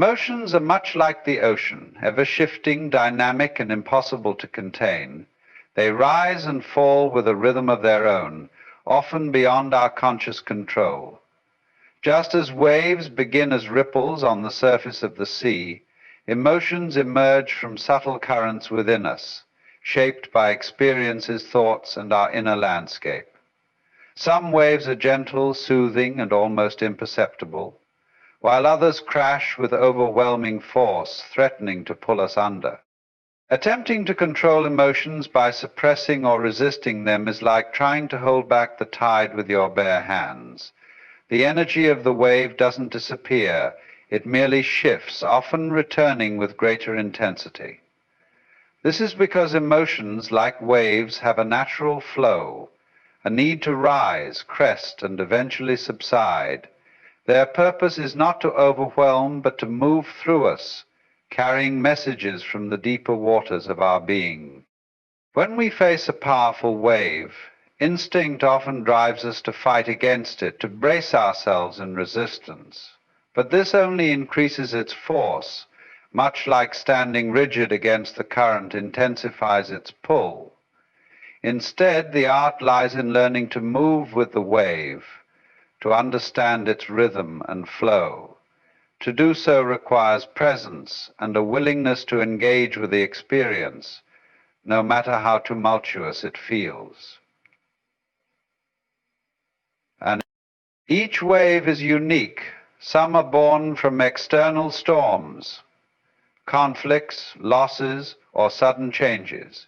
Emotions are much like the ocean, ever shifting, dynamic, and impossible to contain. They rise and fall with a rhythm of their own, often beyond our conscious control. Just as waves begin as ripples on the surface of the sea, emotions emerge from subtle currents within us, shaped by experiences, thoughts, and our inner landscape. Some waves are gentle, soothing, and almost imperceptible, while others crash with overwhelming force, threatening to pull us under. Attempting to control emotions by suppressing or resisting them is like trying to hold back the tide with your bare hands. The energy of the wave doesn't disappear, it merely shifts, often returning with greater intensity. This is because emotions, like waves, have a natural flow, a need to rise, crest, and eventually subside. Their purpose is not to overwhelm, but to move through us, carrying messages from the deeper waters of our being. When we face a powerful wave, instinct often drives us to fight against it, to brace ourselves in resistance. But this only increases its force, much like standing rigid against the current intensifies its pull. Instead, the art lies in learning to move with the wave, to understand its rhythm and flow. To do so requires presence and a willingness to engage with the experience, no matter how tumultuous it feels. And each wave is unique. Some are born from external storms, conflicts, losses, or sudden changes,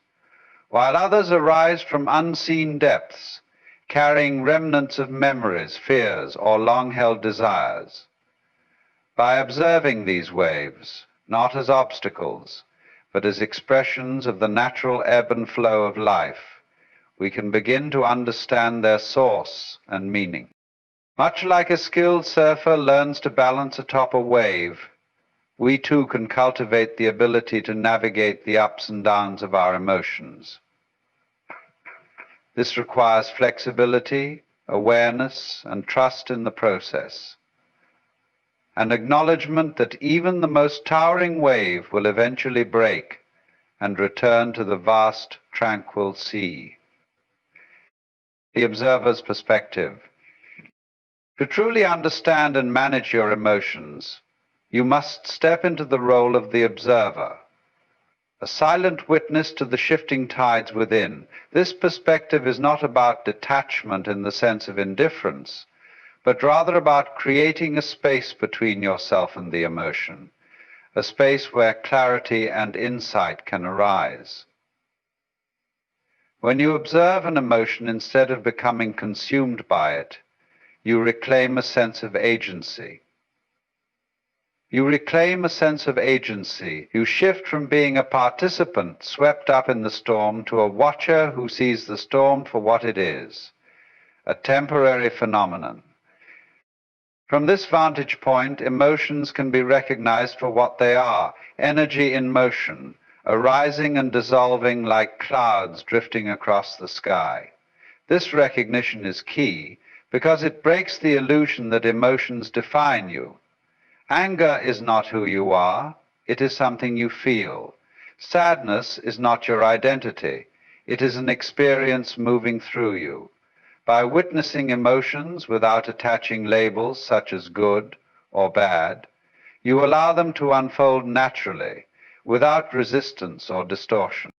while others arise from unseen depths, carrying remnants of memories, fears, or long-held desires. By observing these waves, not as obstacles, but as expressions of the natural ebb and flow of life, we can begin to understand their source and meaning. Much like a skilled surfer learns to balance atop a wave, we too can cultivate the ability to navigate the ups and downs of our emotions. This requires flexibility, awareness, and trust in the process. An acknowledgement that even the most towering wave will eventually break and return to the vast, tranquil sea. The observer's perspective. To truly understand and manage your emotions, you must step into the role of the observer, a silent witness to the shifting tides within. This perspective is not about detachment in the sense of indifference, but rather about creating a space between yourself and the emotion, a space where clarity and insight can arise. When you observe an emotion instead of becoming consumed by it, you reclaim a sense of agency. You reclaim a sense of agency. You shift from being a participant swept up in the storm to a watcher who sees the storm for what it is, a temporary phenomenon. From this vantage point, emotions can be recognized for what they are, energy in motion, arising and dissolving like clouds drifting across the sky. This recognition is key because it breaks the illusion that emotions define you. Anger is not who you are, it is something you feel. Sadness is not your identity, it is an experience moving through you. By witnessing emotions without attaching labels such as good or bad, you allow them to unfold naturally, without resistance or distortion.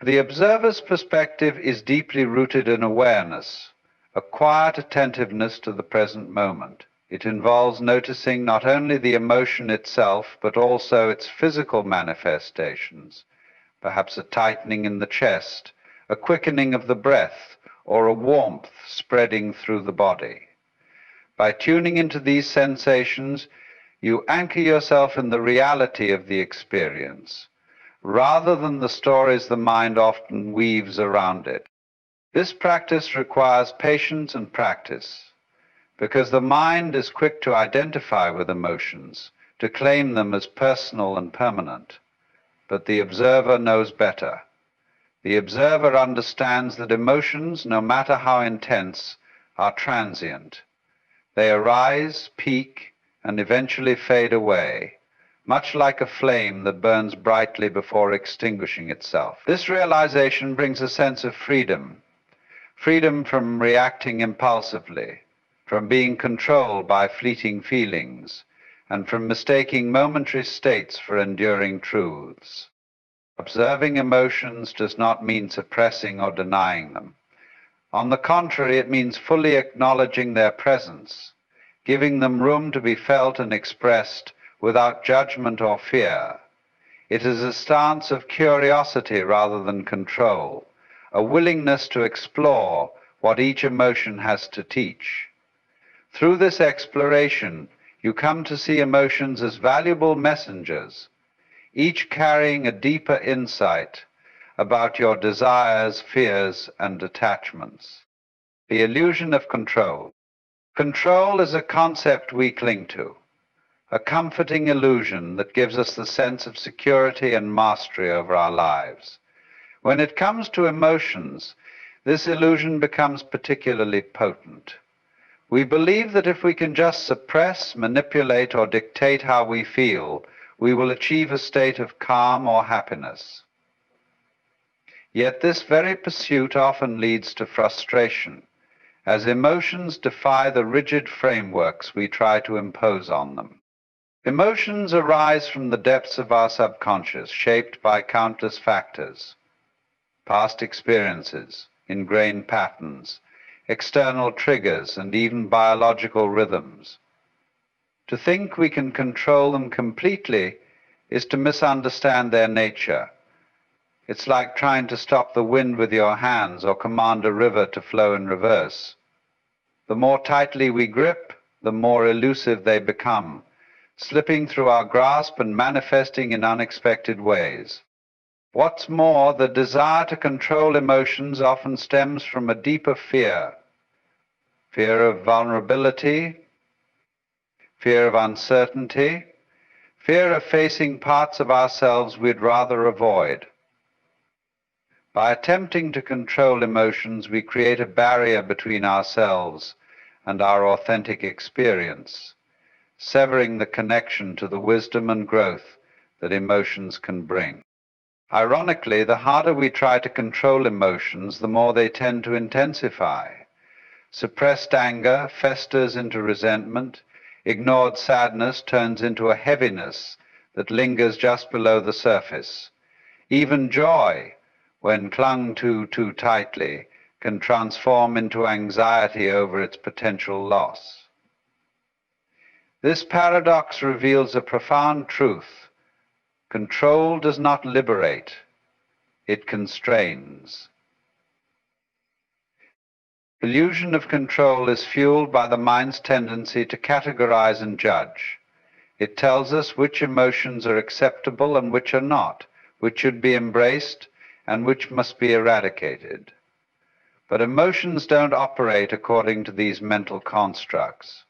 The observer's perspective is deeply rooted in awareness, a quiet attentiveness to the present moment. It involves noticing not only the emotion itself, but also its physical manifestations, perhaps a tightening in the chest, a quickening of the breath, or a warmth spreading through the body. By tuning into these sensations, you anchor yourself in the reality of the experience, rather than the stories the mind often weaves around it. This practice requires patience and practice, because the mind is quick to identify with emotions, to claim them as personal and permanent. But the observer knows better. The observer understands that emotions, no matter how intense, are transient. They arise, peak, and eventually fade away, much like a flame that burns brightly before extinguishing itself. This realization brings a sense of freedom, freedom from reacting impulsively, from being controlled by fleeting feelings, and from mistaking momentary states for enduring truths. Observing emotions does not mean suppressing or denying them. On the contrary, it means fully acknowledging their presence, giving them room to be felt and expressed without judgment or fear. It is a stance of curiosity rather than control, a willingness to explore what each emotion has to teach. Through this exploration, you come to see emotions as valuable messengers, each carrying a deeper insight about your desires, fears, and attachments. The illusion of control. Control is a concept we cling to, a comforting illusion that gives us the sense of security and mastery over our lives. When it comes to emotions, this illusion becomes particularly potent. We believe that if we can just suppress, manipulate, or dictate how we feel, we will achieve a state of calm or happiness. Yet this very pursuit often leads to frustration, as emotions defy the rigid frameworks we try to impose on them. Emotions arise from the depths of our subconscious, shaped by countless factors: past experiences, ingrained patterns, external triggers, and even biological rhythms. To think we can control them completely is to misunderstand their nature. It's like trying to stop the wind with your hands or command a river to flow in reverse. The more tightly we grip, the more elusive they become, slipping through our grasp and manifesting in unexpected ways. What's more, the desire to control emotions often stems from a deeper fear: fear of vulnerability, fear of uncertainty, fear of facing parts of ourselves we'd rather avoid. By attempting to control emotions, we create a barrier between ourselves and our authentic experience, severing the connection to the wisdom and growth that emotions can bring. Ironically, the harder we try to control emotions, the more they tend to intensify. Suppressed anger festers into resentment, ignored sadness turns into a heaviness that lingers just below the surface. Even joy, when clung to too tightly, can transform into anxiety over its potential loss. This paradox reveals a profound truth: control does not liberate, it constrains. The illusion of control is fueled by the mind's tendency to categorize and judge. It tells us which emotions are acceptable and which are not, which should be embraced and which must be eradicated. But emotions don't operate according to these mental constructs.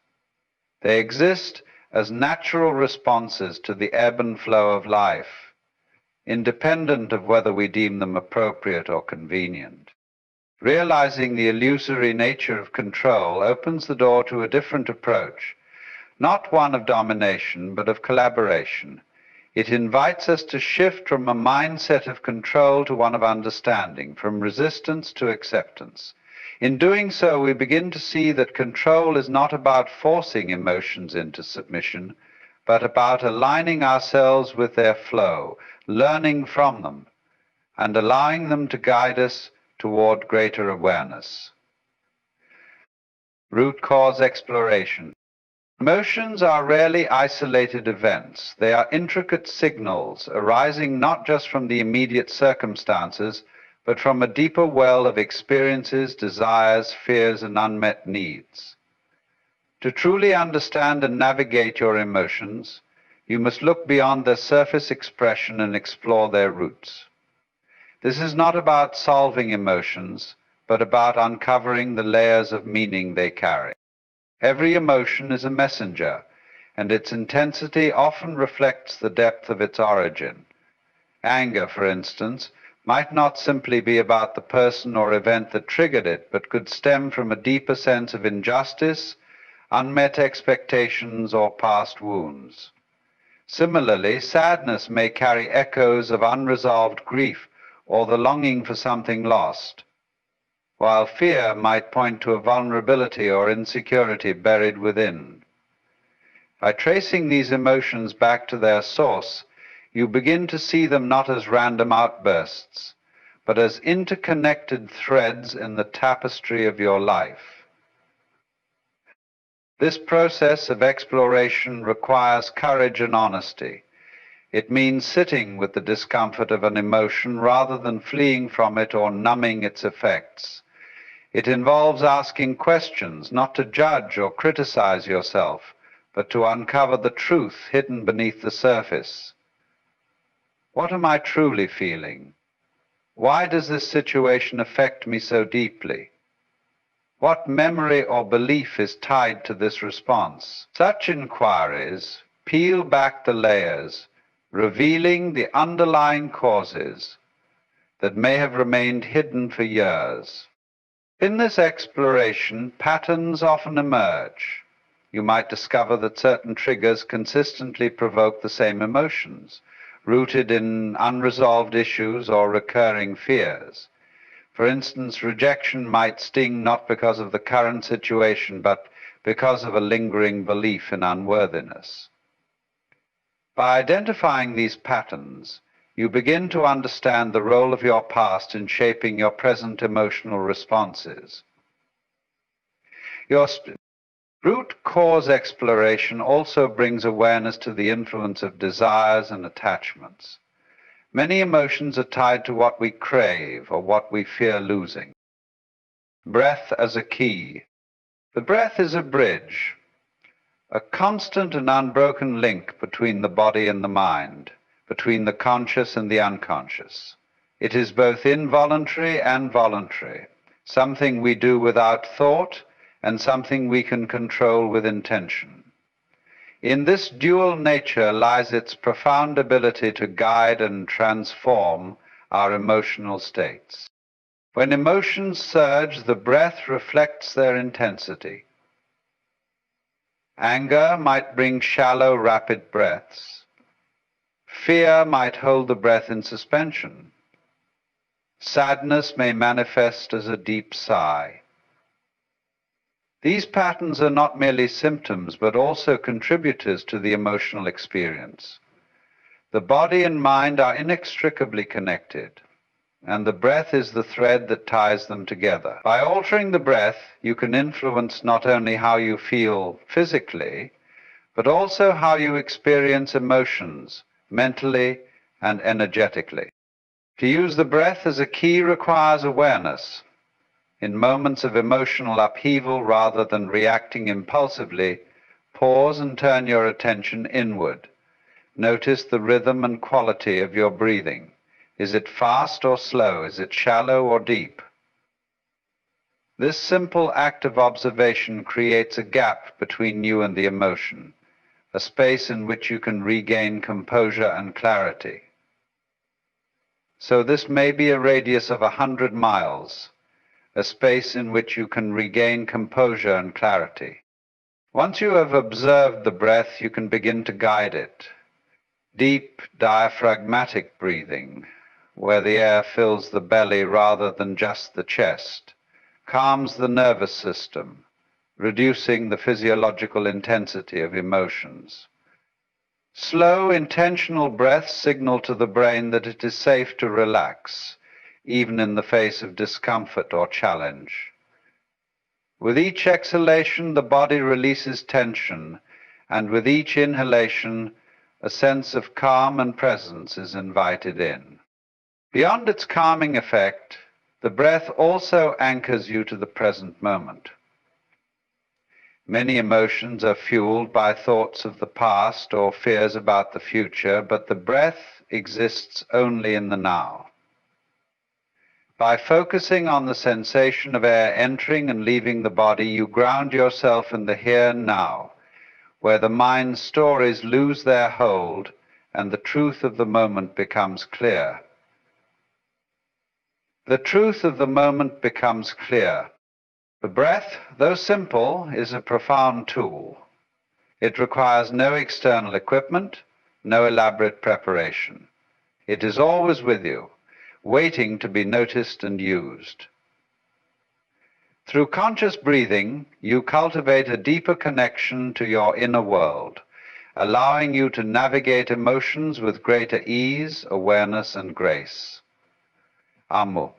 They exist as natural responses to the ebb and flow of life, independent of whether we deem them appropriate or convenient. Realizing the illusory nature of control opens the door to a different approach, not one of domination, but of collaboration. It invites us to shift from a mindset of control to one of understanding, from resistance to acceptance. In doing so, we begin to see that control is not about forcing emotions into submission, but about aligning ourselves with their flow, learning from them, and allowing them to guide us toward greater awareness. Root cause exploration. Emotions are rarely isolated events. They are intricate signals arising not just from the immediate circumstances, but from a deeper well of experiences, desires, fears, and unmet needs. To truly understand and navigate your emotions, you must look beyond their surface expression and explore their roots. This is not about solving emotions, but about uncovering the layers of meaning they carry. Every emotion is a messenger, and its intensity often reflects the depth of its origin. Anger, for instance, might not simply be about the person or event that triggered it, but could stem from a deeper sense of injustice, unmet expectations, or past wounds. Similarly, sadness may carry echoes of unresolved grief or the longing for something lost, while fear might point to a vulnerability or insecurity buried within. By tracing these emotions back to their source, you begin to see them not as random outbursts, but as interconnected threads in the tapestry of your life. This process of exploration requires courage and honesty. It means sitting with the discomfort of an emotion rather than fleeing from it or numbing its effects. It involves asking questions, not to judge or criticize yourself, but to uncover the truth hidden beneath the surface. What am I truly feeling? Why does this situation affect me so deeply? What memory or belief is tied to this response? Such inquiries peel back the layers, revealing the underlying causes that may have remained hidden for years. In this exploration, patterns often emerge. You might discover that certain triggers consistently provoke the same emotions, rooted in unresolved issues or recurring fears. For instance, rejection might sting not because of the current situation, but because of a lingering belief in unworthiness. By identifying these patterns, you begin to understand the role of your past in shaping your present emotional responses. Your root cause exploration also brings awareness to the influence of desires and attachments. Many emotions are tied to what we crave or what we fear losing. Breath as a key. The breath is a bridge, a constant and unbroken link between the body and the mind, between the conscious and the unconscious. It is both involuntary and voluntary, something we do without thought and something we can control with intention. In this dual nature lies its profound ability to guide and transform our emotional states. When emotions surge, the breath reflects their intensity. Anger might bring shallow, rapid breaths. Fear might hold the breath in suspension. Sadness may manifest as a deep sigh. These patterns are not merely symptoms, but also contributors to the emotional experience. The body and mind are inextricably connected, and the breath is the thread that ties them together. By altering the breath, you can influence not only how you feel physically, but also how you experience emotions, mentally and energetically. To use the breath as a key requires awareness. In moments of emotional upheaval, rather than reacting impulsively, pause and turn your attention inward. Notice the rhythm and quality of your breathing. Is it fast or slow? Is it shallow or deep? This simple act of observation creates a gap between you and the emotion, a space in which you can regain composure and clarity. So this may be a radius of 100 miles, a space in which you can regain composure and clarity. Once you have observed the breath, you can begin to guide it. Deep diaphragmatic breathing, where the air fills the belly rather than just the chest, calms the nervous system, reducing the physiological intensity of emotions. Slow, intentional breaths signal to the brain that it is safe to relax, even in the face of discomfort or challenge. With each exhalation, the body releases tension, and with each inhalation, a sense of calm and presence is invited in. Beyond its calming effect, the breath also anchors you to the present moment. Many emotions are fueled by thoughts of the past or fears about the future, but the breath exists only in the now. By focusing on the sensation of air entering and leaving the body, you ground yourself in the here and now, where the mind's stories lose their hold and the truth of the moment becomes clear. The truth of the moment becomes clear. The breath, though simple, is a profound tool. It requires no external equipment, no elaborate preparation. It is always with you, waiting to be noticed and used. Through conscious breathing, you cultivate a deeper connection to your inner world, allowing you to navigate emotions with greater ease, awareness, and grace. Amu.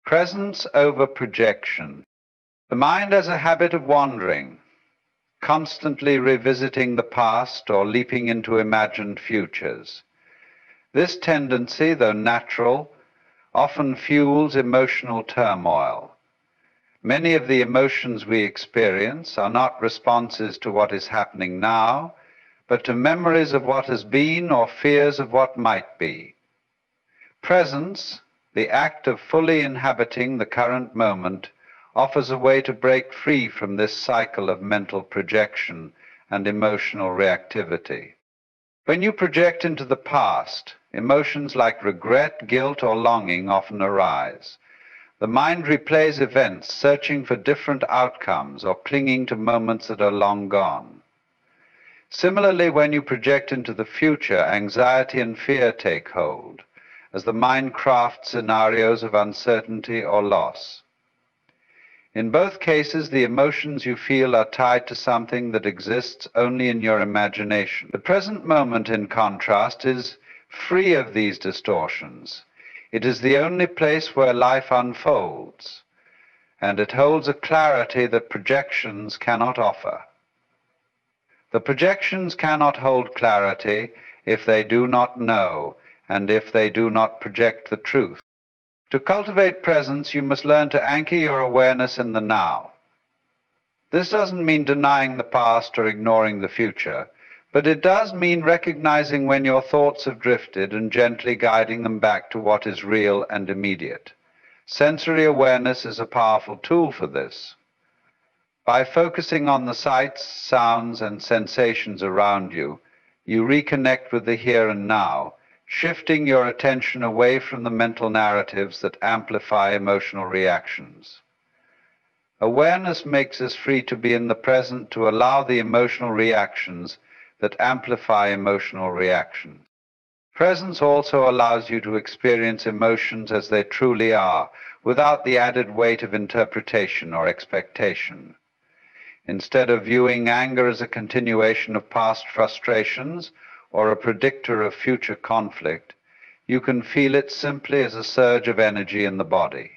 Presence over projection. The mind has a habit of wandering, constantly revisiting the past or leaping into imagined futures. This tendency, though natural, often fuels emotional turmoil. Many of the emotions we experience are not responses to what is happening now, but to memories of what has been or fears of what might be. Presence, the act of fully inhabiting the current moment, offers a way to break free from this cycle of mental projection and emotional reactivity. When you project into the past, emotions like regret, guilt, or longing often arise. The mind replays events, searching for different outcomes or clinging to moments that are long gone. Similarly, when you project into the future, anxiety and fear take hold, as the mind crafts scenarios of uncertainty or loss. In both cases, the emotions you feel are tied to something that exists only in your imagination. The present moment, in contrast, is free of these distortions. It is the only place where life unfolds, and it holds a clarity that projections cannot offer. The projections cannot hold clarity if they do not know, and if they do not project the truth. To cultivate presence, you must learn to anchor your awareness in the now. This doesn't mean denying the past or ignoring the future, but it does mean recognizing when your thoughts have drifted and gently guiding them back to what is real and immediate. Sensory awareness is a powerful tool for this. By focusing on the sights, sounds, and sensations around you, you reconnect with the here and now, shifting your attention away from the mental narratives that amplify emotional reactions. Awareness makes us free to be in the present, to allow the emotional reactions that amplify emotional reactions. Presence also allows you to experience emotions as they truly are, without the added weight of interpretation or expectation. Instead of viewing anger as a continuation of past frustrations or a predictor of future conflict, you can feel it simply as a surge of energy in the body.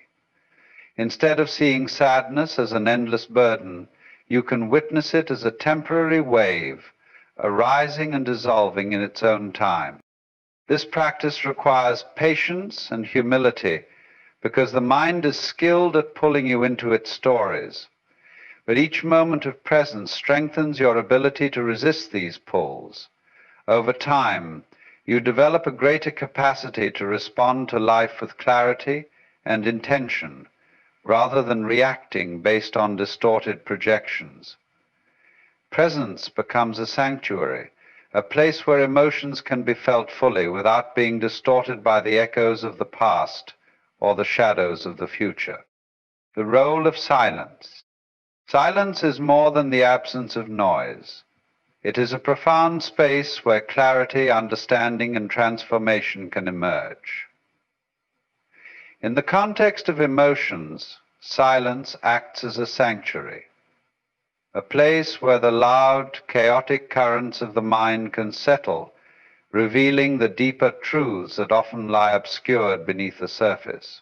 Instead of seeing sadness as an endless burden, you can witness it as a temporary wave, arising and dissolving in its own time. This practice requires patience and humility, because the mind is skilled at pulling you into its stories. But each moment of presence strengthens your ability to resist these pulls. Over time, you develop a greater capacity to respond to life with clarity and intention, rather than reacting based on distorted projections. Presence becomes a sanctuary, a place where emotions can be felt fully without being distorted by the echoes of the past or the shadows of the future. The role of silence. Silence is more than the absence of noise. It is a profound space where clarity, understanding, and transformation can emerge. In the context of emotions, silence acts as a sanctuary, a place where the loud, chaotic currents of the mind can settle, revealing the deeper truths that often lie obscured beneath the surface.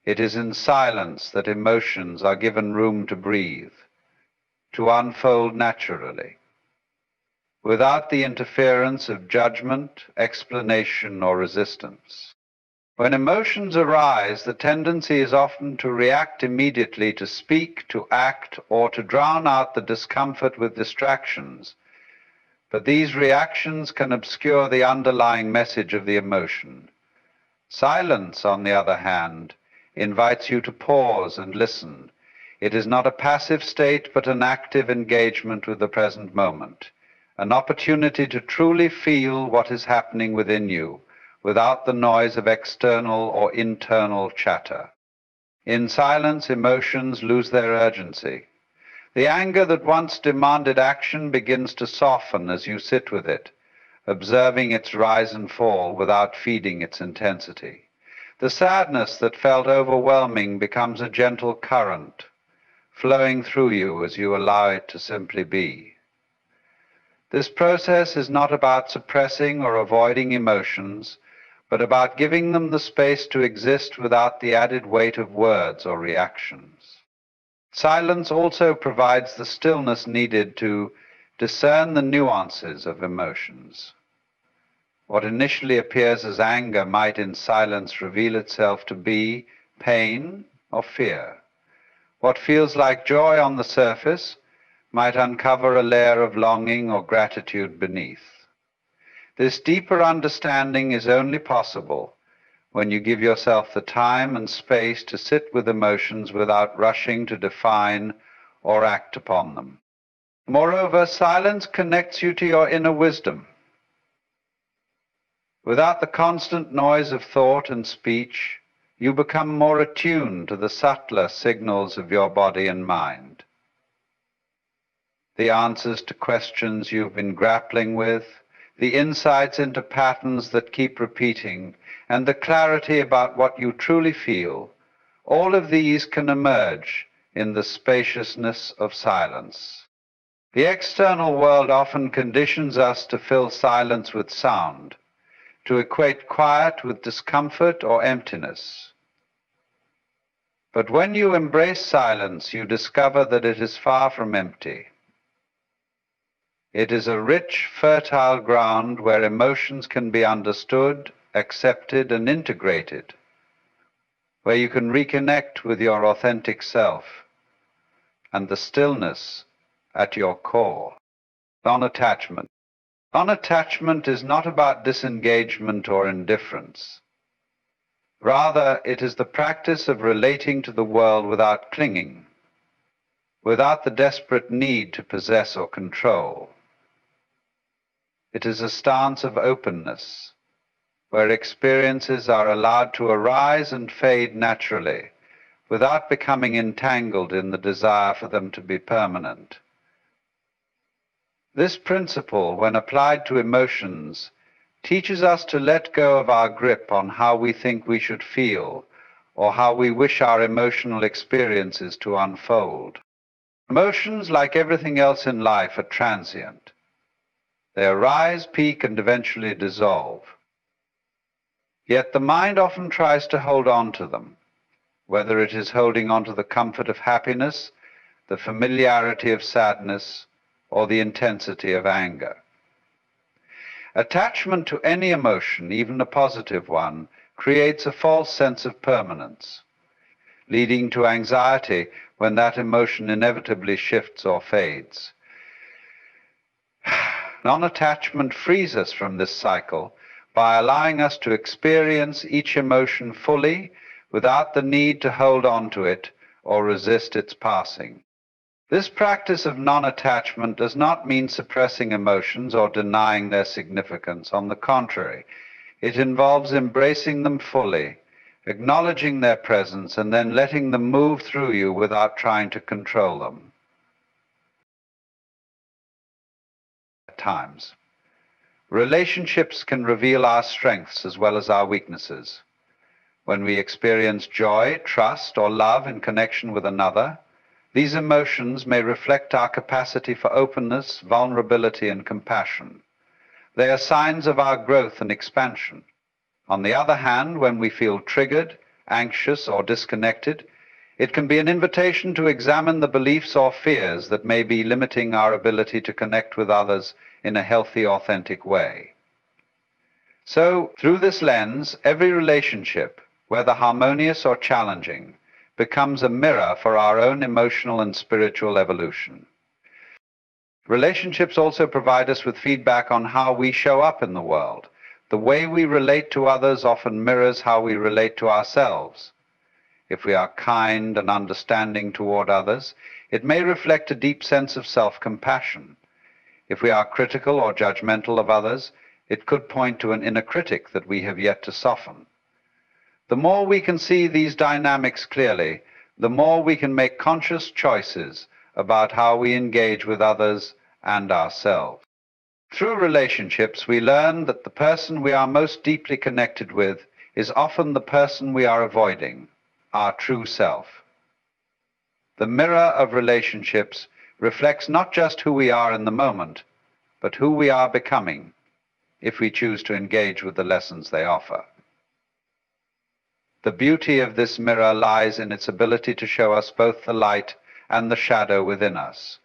It is in silence that emotions are given room to breathe, to unfold naturally, without the interference of judgment, explanation, or resistance. When emotions arise, the tendency is often to react immediately, to speak, to act, or to drown out the discomfort with distractions. But these reactions can obscure the underlying message of the emotion. Silence, on the other hand, invites you to pause and listen. It is not a passive state, but an active engagement with the present moment, an opportunity to truly feel what is happening within you, without the noise of external or internal chatter. In silence, emotions lose their urgency. The anger that once demanded action begins to soften as you sit with it, observing its rise and fall without feeding its intensity. The sadness that felt overwhelming becomes a gentle current, flowing through you as you allow it to simply be. This process is not about suppressing or avoiding emotions, but about giving them the space to exist without the added weight of words or reactions. Silence also provides the stillness needed to discern the nuances of emotions. What initially appears as anger might in silence reveal itself to be pain or fear. What feels like joy on the surface might uncover a layer of longing or gratitude beneath. This deeper understanding is only possible when you give yourself the time and space to sit with emotions without rushing to define or act upon them. Moreover, silence connects you to your inner wisdom. Without the constant noise of thought and speech, you become more attuned to the subtler signals of your body and mind. The answers to questions you've been grappling with, the insights into patterns that keep repeating, and the clarity about what you truly feel, all of these can emerge in the spaciousness of silence. The external world often conditions us to fill silence with sound, to equate quiet with discomfort or emptiness. But when you embrace silence, you discover that it is far from empty. It is a rich, fertile ground where emotions can be understood, accepted, and integrated, where you can reconnect with your authentic self and the stillness at your core. Non-attachment. Non-attachment is not about disengagement or indifference. Rather, it is the practice of relating to the world without clinging, without the desperate need to possess or control. It is a stance of openness, where experiences are allowed to arise and fade naturally, without becoming entangled in the desire for them to be permanent. This principle, when applied to emotions, teaches us to let go of our grip on how we think we should feel or how we wish our emotional experiences to unfold. Emotions, like everything else in life, are transient. They arise, peak, and eventually dissolve. Yet the mind often tries to hold on to them, whether it is holding on to the comfort of happiness, the familiarity of sadness, or the intensity of anger. Attachment to any emotion, even a positive one, creates a false sense of permanence, leading to anxiety when that emotion inevitably shifts or fades. Non-attachment frees us from this cycle by allowing us to experience each emotion fully without the need to hold on to it or resist its passing. This practice of non-attachment does not mean suppressing emotions or denying their significance. On the contrary, it involves embracing them fully, acknowledging their presence, and then letting them move through you without trying to control them. At times, relationships can reveal our strengths as well as our weaknesses. When we experience joy, trust, or love in connection with another, these emotions may reflect our capacity for openness, vulnerability, and compassion. They are signs of our growth and expansion. On the other hand, when we feel triggered, anxious, or disconnected, it can be an invitation to examine the beliefs or fears that may be limiting our ability to connect with others in a healthy, authentic way. So, through this lens, every relationship, whether harmonious or challenging, becomes a mirror for our own emotional and spiritual evolution. Relationships also provide us with feedback on how we show up in the world. The way we relate to others often mirrors how we relate to ourselves. If we are kind and understanding toward others, it may reflect a deep sense of self-compassion. If we are critical or judgmental of others, it could point to an inner critic that we have yet to soften. The more we can see these dynamics clearly, the more we can make conscious choices about how we engage with others and ourselves. Through relationships, we learn that the person we are most deeply connected with is often the person we are avoiding, our true self. The mirror of relationships reflects not just who we are in the moment, but who we are becoming if we choose to engage with the lessons they offer. The beauty of this mirror lies in its ability to show us both the light and the shadow within us,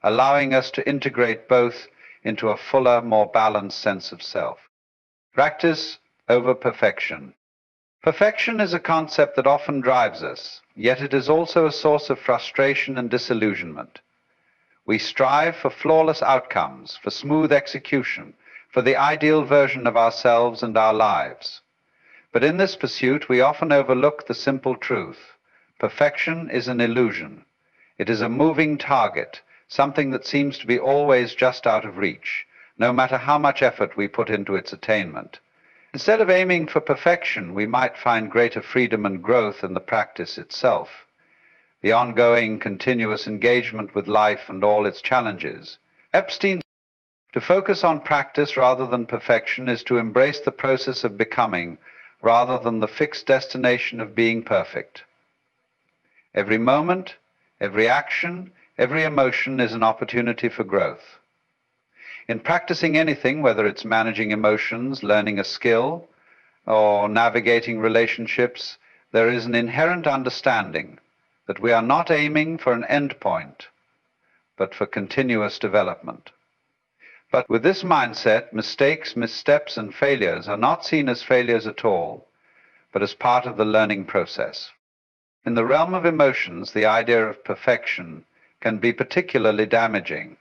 allowing us to integrate both into a fuller, more balanced sense of self. Practice over perfection. Perfection is a concept that often drives us, yet it is also a source of frustration and disillusionment. We strive for flawless outcomes, for smooth execution, for the ideal version of ourselves and our lives. But in this pursuit, we often overlook the simple truth. Perfection is an illusion. It is a moving target, something that seems to be always just out of reach, no matter how much effort we put into its attainment. Instead of aiming for perfection, we might find greater freedom and growth in the practice itself. The ongoing, continuous engagement with life and all its challenges. Epstein, to focus on practice rather than perfection is to embrace the process of becoming rather than the fixed destination of being perfect. Every moment, every action, every emotion is an opportunity for growth. In practicing anything, whether it's managing emotions, learning a skill, or navigating relationships, there is an inherent understanding that we are not aiming for an end point, but for continuous development. But with this mindset, mistakes, missteps, and failures are not seen as failures at all, but as part of the learning process. In the realm of emotions, the idea of perfection can be particularly damaging.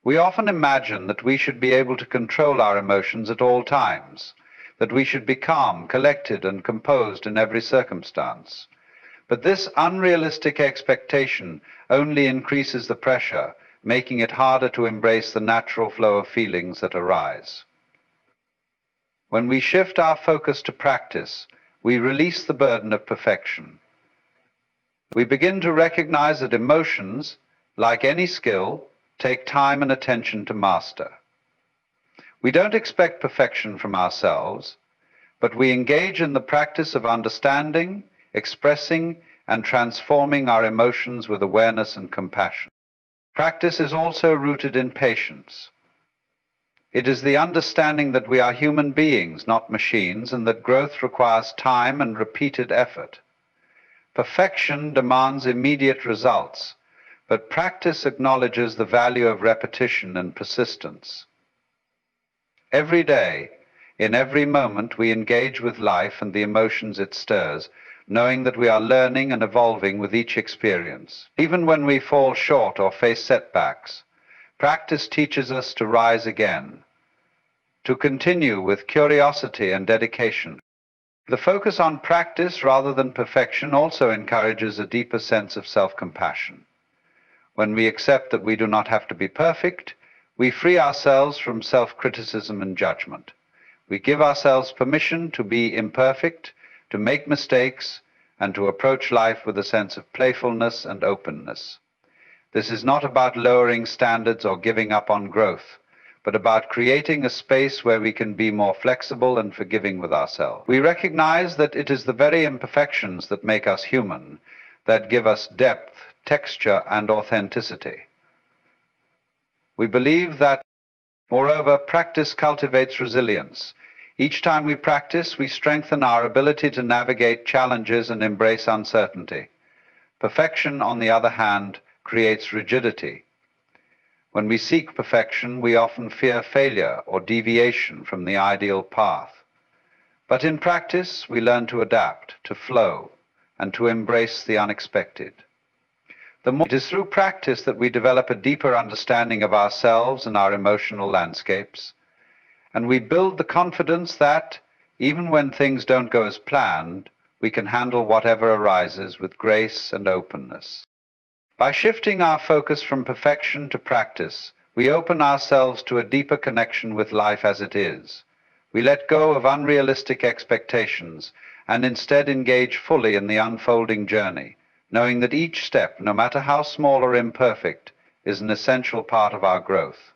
We often imagine that we should be able to control our emotions at all times, that we should be calm, collected, and composed in every circumstance. But this unrealistic expectation only increases the pressure, making it harder to embrace the natural flow of feelings that arise. When we shift our focus to practice, we release the burden of perfection. We begin to recognize that emotions, like any skill, take time and attention to master. We don't expect perfection from ourselves, but we engage in the practice of understanding, expressing, and transforming our emotions with awareness and compassion. Practice is also rooted in patience. It is the understanding that we are human beings, not machines, and that growth requires time and repeated effort. Perfection demands immediate results, but practice acknowledges the value of repetition and persistence. Every day, in every moment, we engage with life and the emotions it stirs, knowing that we are learning and evolving with each experience. Even when we fall short or face setbacks, practice teaches us to rise again, to continue with curiosity and dedication. The focus on practice rather than perfection also encourages a deeper sense of self-compassion. When we accept that we do not have to be perfect, we free ourselves from self-criticism and judgment. We give ourselves permission to be imperfect, to make mistakes, and to approach life with a sense of playfulness and openness. This is not about lowering standards or giving up on growth, but about creating a space where we can be more flexible and forgiving with ourselves. We recognize that it is the very imperfections that make us human, that give us depth, texture, and authenticity. We believe that, moreover, practice cultivates resilience. Each time we practice, we strengthen our ability to navigate challenges and embrace uncertainty. Perfection, on the other hand, creates rigidity. When we seek perfection, we often fear failure or deviation from the ideal path. But in practice, we learn to adapt, to flow, and to embrace the unexpected. It is through practice that we develop a deeper understanding of ourselves and our emotional landscapes, and we build the confidence that, even when things don't go as planned, we can handle whatever arises with grace and openness. By shifting our focus from perfection to practice, we open ourselves to a deeper connection with life as it is. We let go of unrealistic expectations and instead engage fully in the unfolding journey, knowing that each step, no matter how small or imperfect, is an essential part of our growth.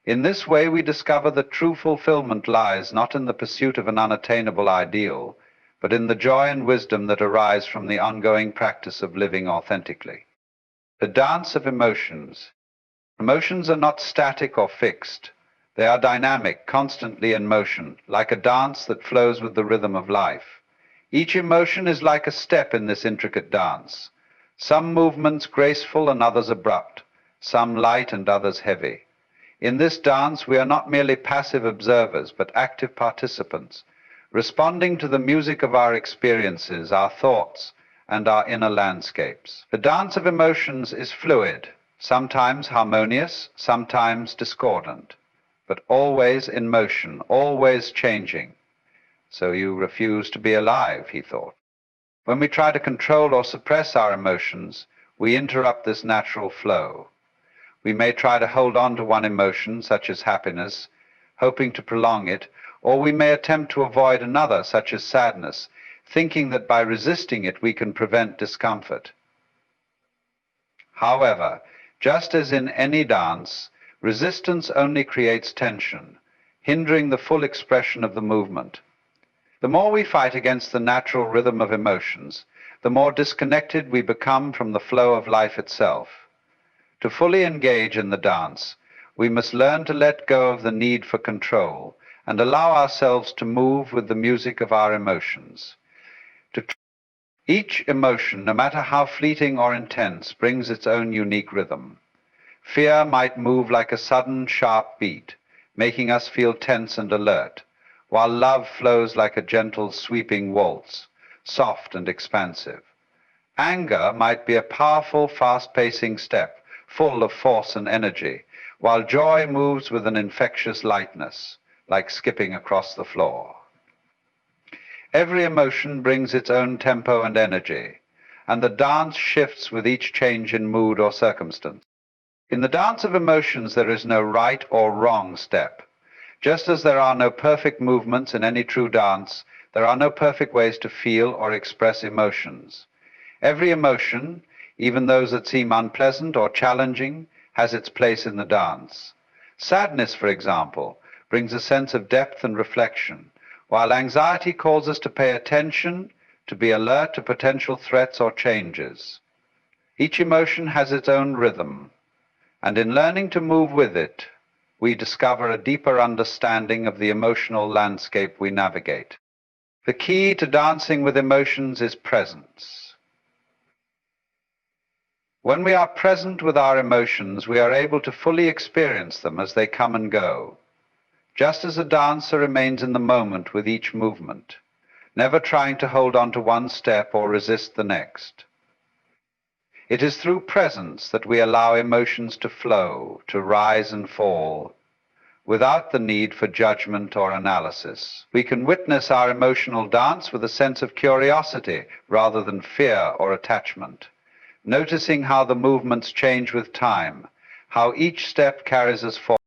In this way, we discover that true fulfillment lies not in the pursuit of an unattainable ideal, but in the joy and wisdom that arise from the ongoing practice of living authentically. The dance of emotions. Emotions are not static or fixed. They are dynamic, constantly in motion, like a dance that flows with the rhythm of life. Each emotion is like a step in this intricate dance. Some movements graceful and others abrupt, some light and others heavy. In this dance, we are not merely passive observers, but active participants, responding to the music of our experiences, our thoughts, and our inner landscapes. The dance of emotions is fluid, sometimes harmonious, sometimes discordant, but always in motion, always changing. So you refuse to be alive, he thought. When we try to control or suppress our emotions, we interrupt this natural flow. We may try to hold on to one emotion, such as happiness, hoping to prolong it, or we may attempt to avoid another, such as sadness, thinking that by resisting it we can prevent discomfort. However, just as in any dance, resistance only creates tension, hindering the full expression of the movement. The more we fight against the natural rhythm of emotions, the more disconnected we become from the flow of life itself. To fully engage in the dance, we must learn to let go of the need for control and allow ourselves to move with the music of our emotions. Each emotion, no matter how fleeting or intense, brings its own unique rhythm. Fear might move like a sudden, sharp beat, making us feel tense and alert, while love flows like a gentle, sweeping waltz, soft and expansive. Anger might be a powerful, fast-pacing step, full of force and energy, while joy moves with an infectious lightness, like skipping across the floor. Every emotion brings its own tempo and energy, and the dance shifts with each change in mood or circumstance. In the dance of emotions, there is no right or wrong step. Just as there are no perfect movements in any true dance, there are no perfect ways to feel or express emotions. Every emotion, even those that seem unpleasant or challenging, has its place in the dance. Sadness, for example, brings a sense of depth and reflection, while anxiety calls us to pay attention, to be alert to potential threats or changes. Each emotion has its own rhythm, and in learning to move with it, we discover a deeper understanding of the emotional landscape we navigate. The key to dancing with emotions is presence. When we are present with our emotions, we are able to fully experience them as they come and go, just as a dancer remains in the moment with each movement, never trying to hold on to one step or resist the next. It is through presence that we allow emotions to flow, to rise and fall, without the need for judgment or analysis. We can witness our emotional dance with a sense of curiosity rather than fear or attachment, noticing how the movements change with time, how each step carries us forward.